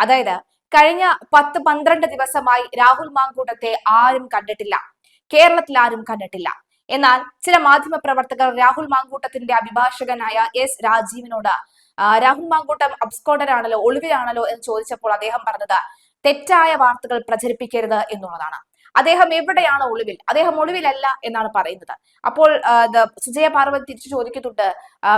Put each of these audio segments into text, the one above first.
അതായത് കഴിഞ്ഞ 10-12 ദിവസമായി രാഹുൽ മാങ്കൂട്ടത്തെ ആരും കണ്ടിട്ടില്ല. കേരളത്തിൽ ആരും കണ്ടിട്ടില്ല. എന്നാൽ ചില മാധ്യമ പ്രവർത്തകർ രാഹുൽ മാങ്കൂട്ടത്തിന്റെ അഭിഭാഷകനായ എസ് രാജീവിനോട് രാഹുൽ മാങ്കൂട്ടം അബ്സ്കോണ്ടറാണല്ലോ, ഒളിവിലാണല്ലോ എന്ന് ചോദിച്ചപ്പോൾ അദ്ദേഹം പറഞ്ഞത് തെറ്റായ വാർത്തകൾ പ്രചരിപ്പിക്കരുത് എന്നുള്ളതാണ്. അദ്ദേഹം എവിടെയാണ് ഒളിവിൽ? അദ്ദേഹം ഒളിവിലല്ല എന്നാണ് പറയുന്നത്. അപ്പോൾ സുജയ പാർവതി തിരിച്ചു ചോദിക്കുന്നുണ്ട്,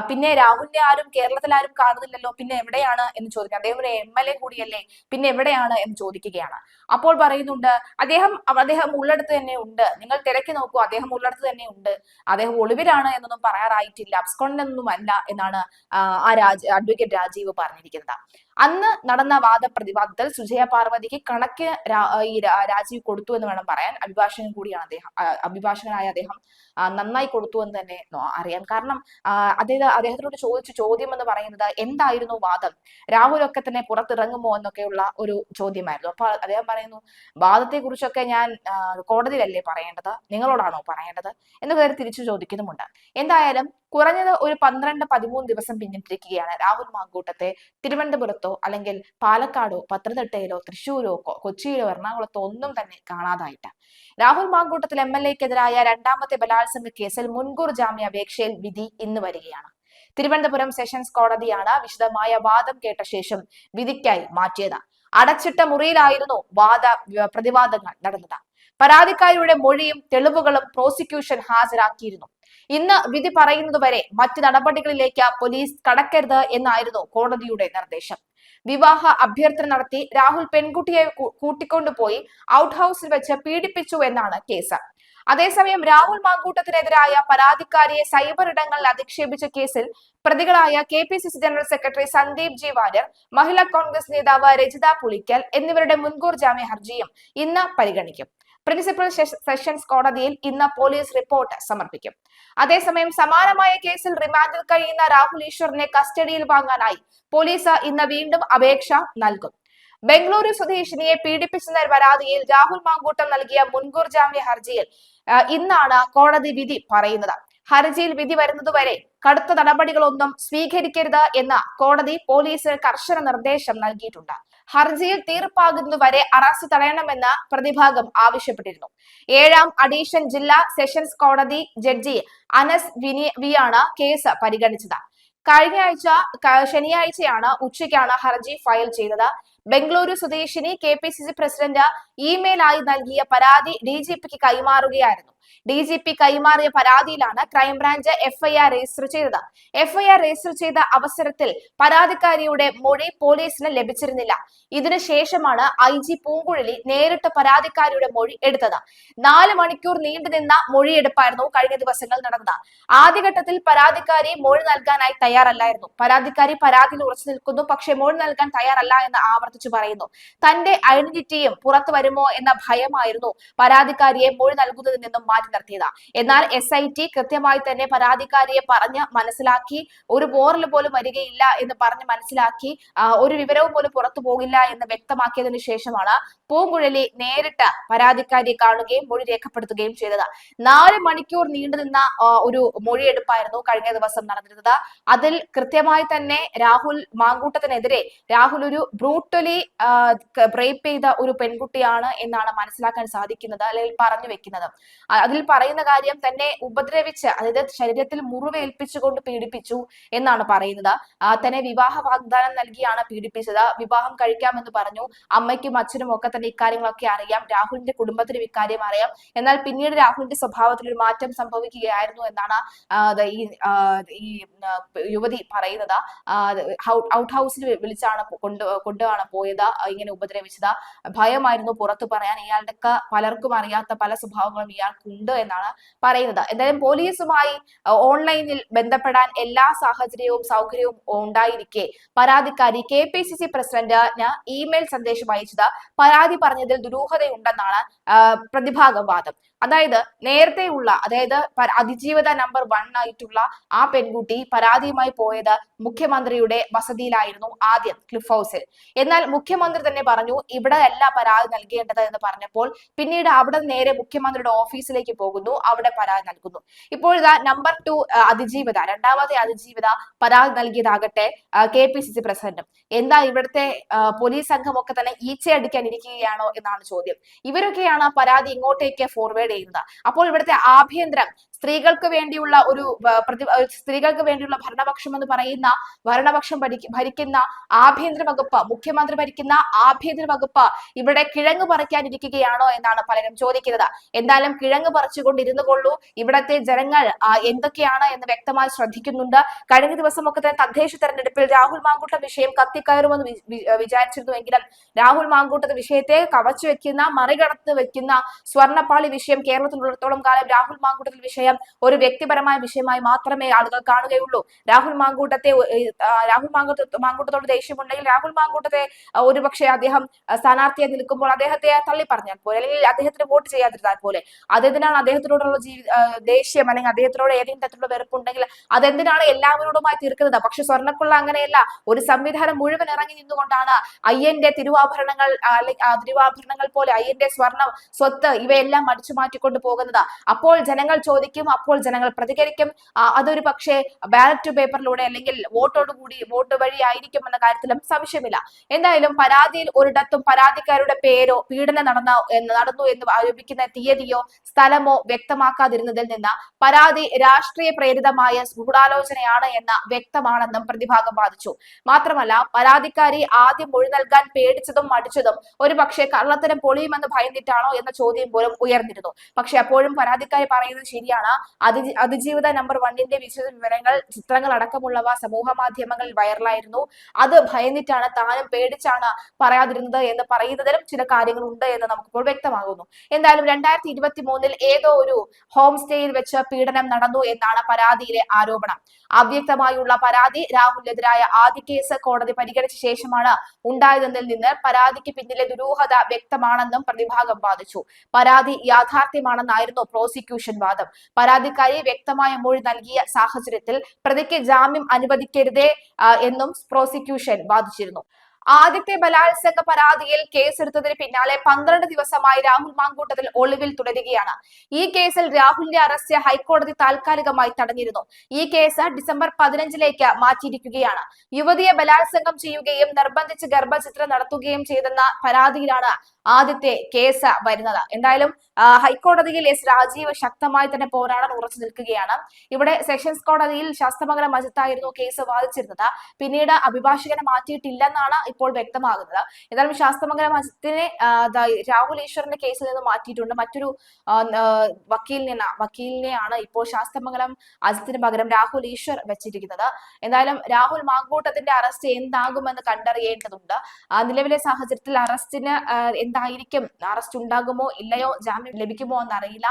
പിന്നെ രാഹുലിനെ ആരും കേരളത്തിൽ ആരും കാണുന്നില്ലല്ലോ, പിന്നെ എവിടെയാണ് എന്ന് ചോദിക്കുക. അദ്ദേഹം ഒരു MLA കൂടിയല്ലേ, പിന്നെ എവിടെയാണ് എന്ന് ചോദിക്കുകയാണ്. അപ്പോൾ പറയുന്നുണ്ട് അദ്ദേഹം ഉള്ളിടത്ത് തന്നെ ഉണ്ട്, നിങ്ങൾ തിരക്കി നോക്കൂ, അദ്ദേഹം ഉള്ളിടത്ത് തന്നെ ഉണ്ട്, അദ്ദേഹം ഒളിവിലാണ് എന്നൊന്നും പറയാറായിട്ടില്ല, അബ്സ്കോണ്ടൊന്നും അല്ല എന്നാണ് അഡ്വക്കേറ്റ് രാജീവ് പറഞ്ഞിരിക്കുന്നത്. അന്ന് നടന്ന വാദപ്രതിവാദത്തിൽ സുജയ പാർവതിക്ക് കണക്ക് രാജീവ് കൊടുത്തു എന്ന് വേണം പറയാൻ. അഭിഭാഷകൻ കൂടിയാണ് അദ്ദേഹം, അഭിഭാഷകനായ അദ്ദേഹം നന്നായി കൊടുത്തു എന്ന് തന്നെ അറിയാം. കാരണം അദ്ദേഹത്തിനോട് ചോദിച്ച ചോദ്യം എന്ന് പറയുന്നത് എന്തായിരുന്നു വാദം, രാഹുലൊക്കെ തന്നെ പുറത്തിറങ്ങുമോ എന്നൊക്കെയുള്ള ഒരു ചോദ്യമായിരുന്നു. അപ്പൊ അദ്ദേഹം പറയുന്നു, വാദത്തെ കുറിച്ചൊക്കെ ഞാൻ കോടതിയിലല്ലേ പറയേണ്ടത്, നിങ്ങളോടാണോ പറയേണ്ടത് എന്ന് കയറി തിരിച്ചു ചോദിക്കുന്നുമുണ്ട്. എന്തായാലും കുറഞ്ഞത് ഒരു 12-13 ദിവസം പിന്നിട്ടിരിക്കുകയാണ് രാഹുൽ മാങ്കൂട്ടത്തെ തിരുവനന്തപുരത്തോ അല്ലെങ്കിൽ പാലക്കാടോ പത്തനംതിട്ടയിലോ തൃശ്ശൂരോ കൊച്ചിയിലോ എറണാകുളത്തോ ഒന്നും തന്നെ കാണാതായിട്ട്. രാഹുൽ മാങ്കൂട്ടത്തിൽ MLA-ക്കെതിരായ രണ്ടാമത്തെ ബലാത്സംഗ കേസിൽ മുൻകൂർ ജാമ്യാപേക്ഷയിൽ വിധി ഇന്ന് വരികയാണ്. തിരുവനന്തപുരം സെഷൻസ് കോടതിയാണ് വിശദമായ വാദം കേട്ട ശേഷം വിധിക്കായി മാറ്റിയത്. അടച്ചിട്ട മുറിയിലായിരുന്നു പ്രതിവാദങ്ങൾ നടന്നത്. പരാതിക്കാരിയുടെ മൊഴിയും തെളിവുകളും പ്രോസിക്യൂഷൻ ഹാജരാക്കിയിരുന്നു. ഇന്ന് വിധി പറയുന്നതുവരെ മറ്റ് നടപടികളിലേക്ക് പോലീസ് കടക്കരുത് എന്നായിരുന്നു കോടതിയുടെ നിർദ്ദേശം. വിവാഹ അഭ്യർത്ഥന നടത്തി രാഹുൽ പെൺകുട്ടിയെ കൂട്ടിക്കൊണ്ടുപോയി ഔട്ട് ഹൗസിൽ വെച്ച് പീഡിപ്പിച്ചു എന്നാണ് കേസ്. അതേസമയം രാഹുൽ മാങ്കൂട്ടത്തിനെതിരായ പരാതിക്കാരിയെ സൈബർ ഇടങ്ങളിൽ അധിക്ഷേപിച്ച കേസിൽ പ്രതികളായ KPCC general secretary Sandeep G Varier, Mahila Congress നേതാവ് രജിത പുളിക്കൽ എന്നിവരുടെ മുൻകൂർ ജാമ്യ ഹർജിയും ഇന്ന് പരിഗണിക്കും. പ്രിൻസിപ്പൽ സെഷൻസ് കോടതിയിൽ ഇന്ന് പോലീസ് റിപ്പോർട്ട് സമർപ്പിക്കും. അതേസമയം സമാനമായ കേസിൽ റിമാൻഡിൽ കഴിയുന്ന രാഹുൽ ഈശ്വറിനെ കസ്റ്റഡിയിൽ വാങ്ങാനായി പോലീസ് ഇന്ന് വീണ്ടും അപേക്ഷ നൽകും. ബംഗളൂരു സ്വദേശിനിയെ പീഡിപ്പിച്ചെന്ന പരാതിയിൽ രാഹുൽ മാങ്കൂട്ടം നൽകിയ മുൻകൂർ ജാമ്യ ഹർജിയിൽ ഇന്നാണ് കോടതി വിധി പറയുന്നത്. ഹർജിയിൽ വിധി വരുന്നതുവരെ കടുത്ത നടപടികളൊന്നും സ്വീകരിക്കരുത് എന്ന് കോടതി പോലീസിന് കർശന നിർദ്ദേശം നൽകിയിട്ടുണ്ട്. ഹർജിയിൽ തീർപ്പാകുന്നതുവരെ അറസ്റ്റ് തടയണമെന്ന് പ്രതിഭാഗം ആവശ്യപ്പെട്ടിരുന്നു. 7ാം അഡീഷൻ ജില്ലാ സെഷൻസ് കോടതി ജഡ്ജി അനസ് വിയാണ് കേസ് പരിഗണിച്ചത്. കഴിഞ്ഞ ശനിയാഴ്ചയാണ് ഉച്ചയ്ക്കാണ് ഹർജി ഫയൽ ചെയ്തത്. ബംഗളൂരു സ്വദേശിനി KPCC പ്രസിഡന്റ് ഇമെയിലായി നൽകിയ പരാതി DGPക്ക് കൈമാറുകയായിരുന്നു. DGP കൈമാറിയ പരാതിയിലാണ് ക്രൈംബ്രാഞ്ച് FIR രജിസ്റ്റർ ചെയ്തത്. FIR രജിസ്റ്റർ ചെയ്ത അവസരത്തിൽ പരാതിക്കാരിയുടെ മൊഴി പോലീസിന് ലഭിച്ചിരുന്നില്ല. ഇതിനുശേഷമാണ് IG പൂങ്കുഴലി നേരിട്ട് പരാതിക്കാരിയുടെ മൊഴി എടുത്തത്. 4 മണിക്കൂർ നീണ്ടുനിന്ന മൊഴിയെടുപ്പായിരുന്നു കഴിഞ്ഞ ദിവസങ്ങൾ നടന്നത്. ആദ്യഘട്ടത്തിൽ പരാതിക്കാരി മൊഴി നൽകാനായി തയ്യാറല്ലായിരുന്നു. പരാതിക്കാരി പരാതിയിൽ ഉറച്ചു നിൽക്കുന്നു, പക്ഷേ മൊഴി നൽകാൻ തയ്യാറല്ല എന്ന് ആവർത്തിച്ചു പറയുന്നു. തന്റെ ഐഡന്റിറ്റിയും പുറത്തു വരുമോ എന്ന ഭയമായിരുന്നു പരാതിക്കാരിയെ മൊഴി നൽകുന്നതിൽ നിന്നും മാറ്റി നിർത്തിയത്. എന്നാൽ SIT കൃത്യമായി തന്നെ പരാതിക്കാരിയെ പറഞ്ഞ് മനസ്സിലാക്കി, ഒരു പോറൽ പോലും വരികയില്ല എന്ന് പറഞ്ഞ് മനസ്സിലാക്കി, ഒരു വിവരവും പോലും പുറത്തു പോകില്ല എന്ന് വ്യക്തമാക്കിയതിനു ശേഷമാണ് പൂങ്കുഴലി നേരിട്ട് പരാതിക്കാരിയെ കാണുകയും മൊഴി രേഖപ്പെടുത്തുകയും ചെയ്തത്. 4 മണിക്കൂർ നീണ്ടുനിന്ന ഒരു മൊഴിയെടുപ്പായിരുന്നു കഴിഞ്ഞ ദിവസം നടന്നിരുന്നത്. അതിൽ കൃത്യമായി തന്നെ രാഹുൽ മാങ്കൂട്ടത്തിനെതിരെ രാഹുൽ ഒരു ബ്രൂട്ടലി റേപ്പ് ചെയ്ത ഒരു പെൺകുട്ടിയാണ് എന്നാണ് മനസ്സിലാക്കാൻ സാധിക്കുന്നത്, അല്ലെങ്കിൽ പറഞ്ഞു വെക്കുന്നത്. അതിൽ പറയുന്ന കാര്യം തന്നെ ഉപദ്രവിച്ച്, അതായത് ശരീരത്തിൽ മുറിവേൽപ്പിച്ചുകൊണ്ട് പീഡിപ്പിച്ചു എന്നാണ് പറയുന്നത്. തന്നെ വിവാഹ വാഗ്ദാനം നൽകിയാണ് പീഡിപ്പിച്ചത്. വിവാഹം കഴിക്കാമെന്ന് പറഞ്ഞു. അമ്മയ്ക്കും അച്ഛനും ഒക്കെ തന്നെ ഇക്കാര്യങ്ങളൊക്കെ അറിയാം. രാഹുലിന്റെ കുടുംബത്തിനും ഇക്കാര്യം അറിയാം. എന്നാൽ പിന്നീട് രാഹുലിന്റെ സ്വഭാവത്തിൽ ഒരു മാറ്റം സംഭവിക്കുകയായിരുന്നു എന്നാണ് ഈ യുവതി പറയുന്നത്. ഔട്ട് ഹൗസിൽ വിളിച്ചാണ് കൊണ്ടുമാണ് പോയത്, ഇങ്ങനെ ഉപദ്രവിച്ചത്. ഭയമായിരുന്നു പുറത്തു പറയാൻ. ഇയാളുടെ പലർക്കും അറിയാത്ത പല സ്വഭാവങ്ങളും ഇയാൾക്കുണ്ട് എന്നാണ് പറയുന്നത്. എന്തായാലും പോലീസുമായി ഓൺലൈനിൽ ബന്ധപ്പെടാൻ എല്ലാ സാഹചര്യവും സൗകര്യവും ഉണ്ടായിരിക്കെ പരാതിക്കാരി KPCC പ്രസിഡന്റിന് ഇമെയിൽ സന്ദേശം അയച്ചത് പരാതി പറഞ്ഞതിൽ ദുരൂഹതയുണ്ടെന്നാണ് പ്രതിഭാഗം വാദം. അതായത് നേരത്തെയുള്ള, അതായത് അതിജീവിത നമ്പർ 1 ആയിട്ടുള്ള ആ പെൺകുട്ടി പരാതിയുമായി പോയത് മുഖ്യമന്ത്രിയുടെ വസതിയിലായിരുന്നു, ആദ്യം ക്ലിഫ് ഹൗസിൽ. എന്നാൽ മുഖ്യമന്ത്രി തന്നെ പറഞ്ഞു ഇവിടെ അല്ല പരാതി നൽകേണ്ടത് എന്ന് പറഞ്ഞപ്പോൾ പിന്നീട് അവിടെ നേരെ മുഖ്യമന്ത്രിയുടെ ഓഫീസിലേക്ക് സ്റ്റേഷനിലേക്ക് പോകുന്നു, അവിടെ പരാതി നൽകുന്നു. ഇപ്പോഴിതാ നമ്പർ 2 അതിജീവിത, രണ്ടാമത്തെ അതിജീവിത പരാതി നൽകിയതാകട്ടെ KPCC പ്രസിഡന്റും. എന്താ ഇവിടുത്തെ പോലീസ് സംഘമൊക്കെ തന്നെ ഈച്ചയടിക്കാൻ ഇരിക്കുകയാണോ എന്നാണ് ചോദ്യം. ഇവരൊക്കെയാണ് പരാതി ഇങ്ങോട്ടേക്ക് ഫോർവേഡ് ചെയ്യുന്നത്. അപ്പോൾ ഇവിടുത്തെ ആഭ്യന്തരം സ്ത്രീകൾക്ക് വേണ്ടിയുള്ള സ്ത്രീകൾക്ക് വേണ്ടിയുള്ള ഭരണപക്ഷം എന്ന് പറയുന്ന ഭരണപക്ഷം ഭരിക്കുന്ന ആഭ്യന്തര വകുപ്പ്, മുഖ്യമന്ത്രി ഭരിക്കുന്ന ആഭ്യന്തര വകുപ്പ് ഇവിടെ കിഴങ്ങ് പറിക്കാനിരിക്കുകയാണോ എന്നാണ് പലരും ചോദിക്കുന്നത്. എന്തായാലും കിഴങ്ങ് പറിച്ചുകൊണ്ടിരുന്നു കൊള്ളൂ. ഇവിടത്തെ ജനങ്ങൾ എന്തൊക്കെയാണ് എന്ന് വ്യക്തമായി ശ്രദ്ധിക്കുന്നുണ്ട്. കഴിഞ്ഞ ദിവസമൊക്കെ തന്നെ തദ്ദേശ തെരഞ്ഞെടുപ്പിൽ രാഹുൽ മാങ്കൂട്ടം വിഷയം കത്തിക്കയറുമെന്ന് വിചാരിച്ചിരുന്നുവെങ്കിലും രാഹുൽ മാങ്കൂട്ടത്തെ വിഷയത്തെ കവച്ചു വെക്കുന്ന, മറികടന്ന് വെക്കുന്ന സ്വർണ്ണപ്പാളി വിഷയം കേരളത്തിലുള്ളിടത്തോളം കാലം രാഹുൽ മാങ്കൂട്ടത്തിൽ വിഷയം ഒരു വ്യക്തിപരമായ വിഷയമായി മാത്രമേ ആളുകൾ കാണുകയുള്ളൂ. രാഹുൽ മാങ്കൂട്ടത്തോട് ദേഷ്യമുണ്ടെങ്കിൽ രാഹുൽ മാങ്കൂട്ടത്തെ ഒരുപക്ഷെ അദ്ദേഹം സ്ഥാനാർത്ഥിയായി നിൽക്കുമ്പോൾ അദ്ദേഹത്തെ തള്ളി പറഞ്ഞാൽ പോലെ, അല്ലെങ്കിൽ അദ്ദേഹത്തിന് വോട്ട് ചെയ്യാതിരുന്നാൽ പോലെ, അതെന്തിനാണ് അദ്ദേഹത്തിനോടുള്ള ദേഷ്യം അല്ലെങ്കിൽ അദ്ദേഹത്തിനോട് ഏതെങ്കിലും തരത്തിലുള്ള വെറുപ്പുണ്ടെങ്കിൽ അതെന്തിനാണ് എല്ലാവരോടുമായി തീർക്കുന്നത്? പക്ഷെ സ്വർണ്ണക്കുള്ള അങ്ങനെയല്ല. ഒരു സംവിധാനം മുഴുവൻ ഇറങ്ങി നിന്നുകൊണ്ടാണ് അയ്യന്റെ തിരുവാഭരണങ്ങൾ പോലെ അയ്യന്റെ സ്വർണം, സ്വത്ത് ഇവയെല്ലാം അടിച്ചു മാറ്റിക്കൊണ്ട് പോകുന്നത്. അപ്പോൾ ജനങ്ങൾ ചോദിക്കും, അപ്പോൾ ജനങ്ങൾ പ്രതികരിക്കും. അതൊരു പക്ഷേ ബാലറ്റ് പേപ്പറിലൂടെ അല്ലെങ്കിൽ വോട്ട് വഴി ആയിരിക്കും എന്ന കാര്യത്തിലും സംശയമില്ല. എന്തായാലും പരാതിയിൽ ഒരിടത്തും പരാതിക്കാരുടെ പേരോ പീഡനം നടന്നു എന്ന് ആരോപിക്കുന്ന തീയതിയോ സ്ഥലമോ വ്യക്തമാക്കാതിരുന്നതിൽ നിന്ന് പരാതി രാഷ്ട്രീയ പ്രേരിതമായ ഗൂഢാലോചനയാണ് എന്ന് വ്യക്തമാണെന്നും പ്രതിഭാഗം വാദിച്ചു. മാത്രമല്ല പരാതിക്കാരി ആദ്യം മൊഴി നൽകാൻ പേടിച്ചതും മടിച്ചതും ഒരുപക്ഷെ കള്ളത്തരം പൊളിയുമെന്ന് ഭയന്നിട്ടാണോ എന്ന ചോദ്യം പോലും ഉയർന്നിരുന്നു. പക്ഷെ അപ്പോഴും പരാതിക്കാരി പറയുന്നത് ശരിയാണ്. അതിജീവിത നമ്പർ 1ന്റെ വിവരങ്ങൾ, ചിത്രങ്ങൾ അടക്കമുള്ളവ സമൂഹ മാധ്യമങ്ങളിൽ വൈറലായിരുന്നു. അത് ഭയന്നിട്ടാണ്, താനും പേടിച്ചാണ് പറയാതിരുന്നത് എന്ന് പറയുന്നതിലും ചില കാര്യങ്ങളുണ്ട് എന്ന് നമുക്കിപ്പോൾ വ്യക്തമാകുന്നു. എന്തായാലും 2023 ഏതോ ഒരു ഹോം സ്റ്റേയിൽ വെച്ച് പീഡനം നടന്നു എന്നാണ് പരാതിയിലെ ആരോപണം. അവ്യക്തമായുള്ള പരാതി രാഹുലിനെതിരായ ആദ്യ കേസ് കോടതി പരിഗണിച്ച ശേഷമാണ് ഉണ്ടായതെന്നതിൽ നിന്ന് പരാതിക്ക് പിന്നിലെ ദുരൂഹത വ്യക്തമാണെന്നും പ്രതിഭാഗം വാദിച്ചു. പരാതി യാഥാർത്ഥ്യമാണെന്നായിരുന്നു പ്രോസിക്യൂഷൻ വാദം. പരാതിക്കാരി വ്യക്തമായ മൊഴി നൽകിയ സാഹചര്യത്തിൽ പ്രതിക്ക് ജാമ്യം അനുവദിക്കരുതേ എന്നും പ്രോസിക്യൂഷൻ വാദിച്ചിരുന്നു. ആദ്യത്തെ ബലാത്സംഗ പരാതിയിൽ കേസെടുത്തതിന് പിന്നാലെ 12 ദിവസമായി രാഹുൽ മാങ്കൂട്ടത്തിൽ ഒളിവിൽ തുടരുകയാണ്. ഈ കേസിൽ രാഹുലിന്റെ അറസ്റ്റ് ഹൈക്കോടതി താൽക്കാലികമായി തടഞ്ഞിരുന്നു. ഈ കേസ് ഡിസംബർ 15ലേക്ക് മാറ്റിയിരിക്കുകയാണ്. യുവതിയെ ബലാത്സംഗം ചെയ്യുകയും നിർബന്ധിച്ച് ഗർഭചിത്രം നടത്തുകയും ചെയ്തെന്ന പരാതിയിലാണ് ആദ്യത്തെ കേസ് വരുന്നത്. എന്തായാലും ഹൈക്കോടതിയിൽ എസ് രാജീവ് ശക്തമായി തന്നെ പോരാടാൻ ഉറച്ചു നിൽക്കുകയാണ്. ഇവിടെ സെഷൻസ് കോടതിയിൽ ശാസ്തമംഗലം മജിത്തായിരുന്നു കേസ് വാദിച്ചിരുന്നത്. പിന്നീട് അഭിഭാഷകനെ മാറ്റിയിട്ടില്ലെന്നാണ് ഇപ്പോൾ വ്യക്തമാകുന്നത്. എന്തായാലും ശാസ്തമംഗലം മജിത്തിനെ രാഹുൽ ഈശ്വറിന്റെ കേസിൽ നിന്ന് മാറ്റിയിട്ടുണ്ട്. മറ്റൊരു വക്കീലിനെയാണ് ഇപ്പോൾ ശാസ്തമംഗലം അജിത്തിന് പകരം രാഹുൽ ഈശ്വർ വെച്ചിരിക്കുന്നത്. എന്തായാലും രാഹുൽ മാങ്കൂട്ടത്തിന്റെ അറസ്റ്റ് എന്താകുമെന്ന് കണ്ടറിയേണ്ടതുണ്ട്. നിലവിലെ സാഹചര്യത്തിൽ അറസ്റ്റിന് എന്തായിരിക്കും, അറസ്റ്റ് ഉണ്ടാകുമോ ഇല്ലയോ, ജാമ്യം ലഭിക്കുമോ എന്നറിയില്ല.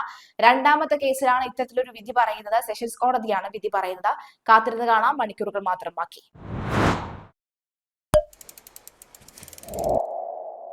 രണ്ടാമത്തെ കേസിലാണ് ഇത്തരത്തിലൊരു വിധി പറയുന്നത്. സെഷൻസ് കോടതിയാണ് വിധി പറയുന്നത്. കാത്തിരുന്ന് കാണാം. മണിക്കൂറുകൾ മാത്രം ബാക്കി.